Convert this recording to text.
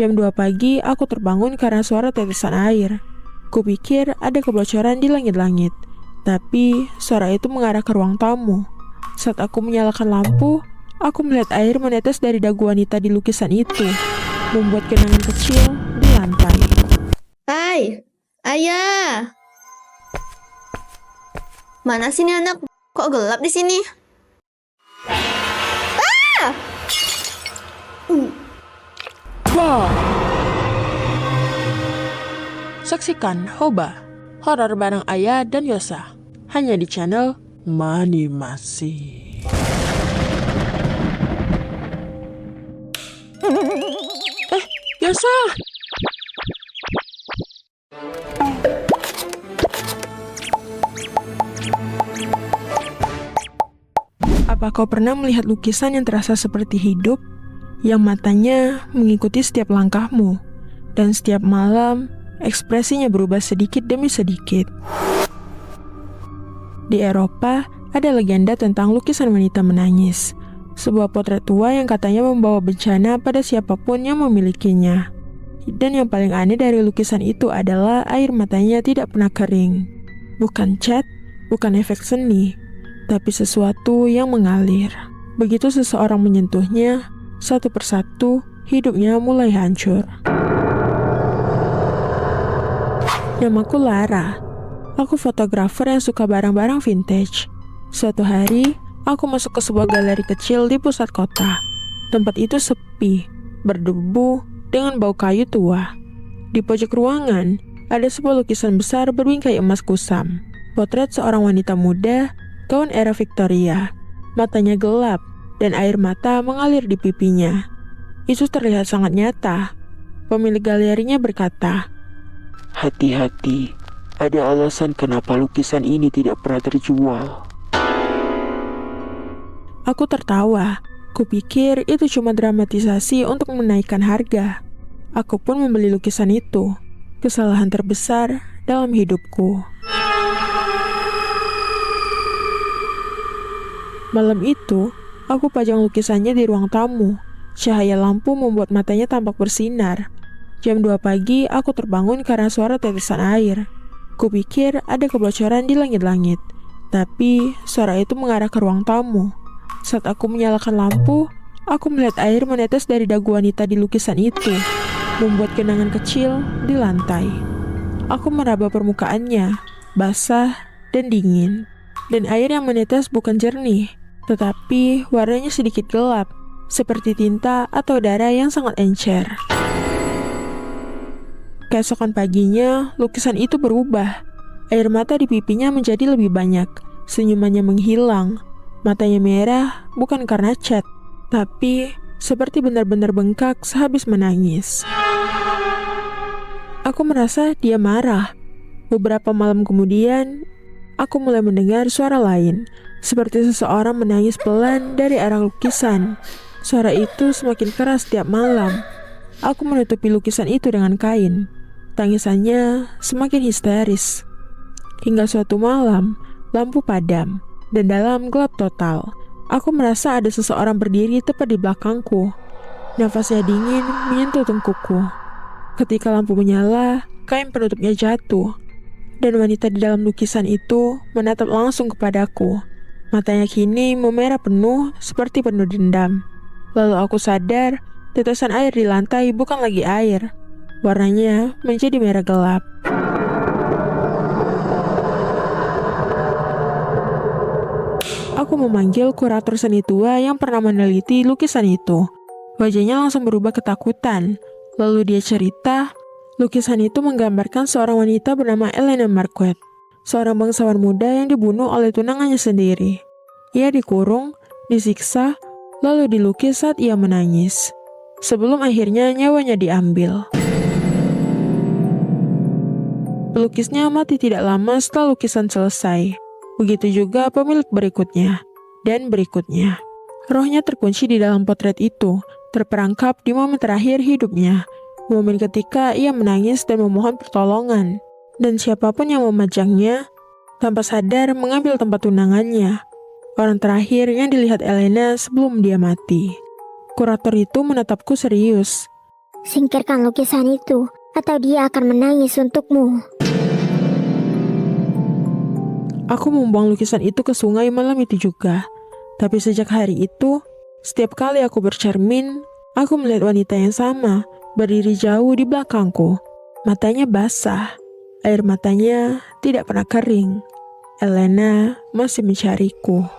Jam 2 pagi, aku terbangun karena suara tetesan air. Kupikir ada kebocoran di langit-langit, tapi suara itu mengarah ke ruang tamu. Saat aku menyalakan lampu, aku melihat air menetes dari dagu wanita di lukisan itu, membuat genangan kecil di lantai. Hai, ayah. Mana sih nih anak? Kok gelap di sini? Wow! Saksikan Hoba, horor bareng Ayah dan Yosa, hanya di channel Manimasi. Yosa! Apa kau pernah melihat lukisan yang terasa seperti hidup? Yang matanya mengikuti setiap langkahmu, dan setiap malam ekspresinya berubah sedikit demi sedikit. Di Eropa, ada legenda tentang lukisan wanita menangis, sebuah potret tua yang katanya membawa bencana pada siapapun yang memilikinya. Dan yang paling aneh dari lukisan itu adalah air matanya tidak pernah kering. Bukan cat, bukan efek seni, tapi sesuatu yang mengalir. Begitu seseorang menyentuhnya, satu persatu, hidupnya mulai hancur. Namaku Lara. Aku fotografer yang suka barang-barang vintage. Suatu hari, aku masuk ke sebuah galeri kecil di pusat kota. Tempat itu sepi, berdebu, dengan bau kayu tua. Di pojok ruangan, ada sebuah lukisan besar berbingkai emas kusam. Potret seorang wanita muda, gaun era Victoria. Matanya gelap, dan air mata mengalir di pipinya. Itu terlihat sangat nyata. Pemilik galerinya berkata, "Hati-hati, ada alasan kenapa lukisan ini tidak pernah terjual." Aku tertawa. Kupikir itu cuma dramatisasi untuk menaikkan harga. Aku pun membeli lukisan itu. Kesalahan terbesar dalam hidupku. Malam itu, aku pajang lukisannya di ruang tamu. Cahaya lampu membuat matanya tampak bersinar. Jam 2 pagi, aku terbangun karena suara tetesan air. Kupikir ada kebocoran di langit-langit, tapi suara itu mengarah ke ruang tamu. Saat aku menyalakan lampu, aku melihat air menetes dari dagu wanita di lukisan itu, membuat genangan kecil di lantai. Aku meraba permukaannya, basah dan dingin. Dan air yang menetes bukan jernih, tetapi warnanya sedikit gelap, seperti tinta atau darah yang sangat encer. Keesokan paginya, lukisan itu berubah. Air mata di pipinya menjadi lebih banyak, senyumannya menghilang. Matanya merah bukan karena cat, tapi seperti benar-benar bengkak sehabis menangis. Aku merasa dia marah. Beberapa malam kemudian, aku mulai mendengar suara lain, seperti seseorang menangis pelan dari arah lukisan. Suara itu semakin keras setiap malam. Aku menutupi lukisan itu dengan kain. Tangisannya semakin histeris. Hingga suatu malam, lampu padam, dan dalam gelap total, aku merasa ada seseorang berdiri tepat di belakangku. Nafasnya dingin menyentuh tengkukku. Ketika lampu menyala, kain penutupnya jatuh, dan wanita di dalam lukisan itu menatap langsung kepadaku. Matanya kini memerah penuh seperti penuh dendam. Lalu aku sadar, tetesan air di lantai bukan lagi air. Warnanya menjadi merah gelap. Aku memanggil kurator seni tua yang pernah meneliti lukisan itu. Wajahnya langsung berubah ketakutan. Lalu dia cerita, lukisan itu menggambarkan seorang wanita bernama Elena Marquette, seorang bangsawan muda yang dibunuh oleh tunangannya sendiri. Ia dikurung, disiksa, lalu dilukis saat ia menangis, sebelum akhirnya nyawanya diambil. Pelukisnya mati tidak lama setelah lukisan selesai. Begitu juga pemilik berikutnya, dan berikutnya. Rohnya terkunci di dalam potret itu, terperangkap di momen terakhir hidupnya, momen ketika ia menangis dan memohon pertolongan. Dan siapapun yang memajangnya, tanpa sadar mengambil tempat tunangannya, orang terakhir yang dilihat Elena sebelum dia mati. Kurator itu menatapku serius. Singkirkan lukisan itu, atau dia akan menangis untukmu. Aku membuang lukisan itu ke sungai malam itu juga. Tapi sejak hari itu, setiap kali aku bercermin, aku melihat wanita yang sama berdiri jauh di belakangku. Matanya basah, air matanya tidak pernah kering. Elena masih mencariku.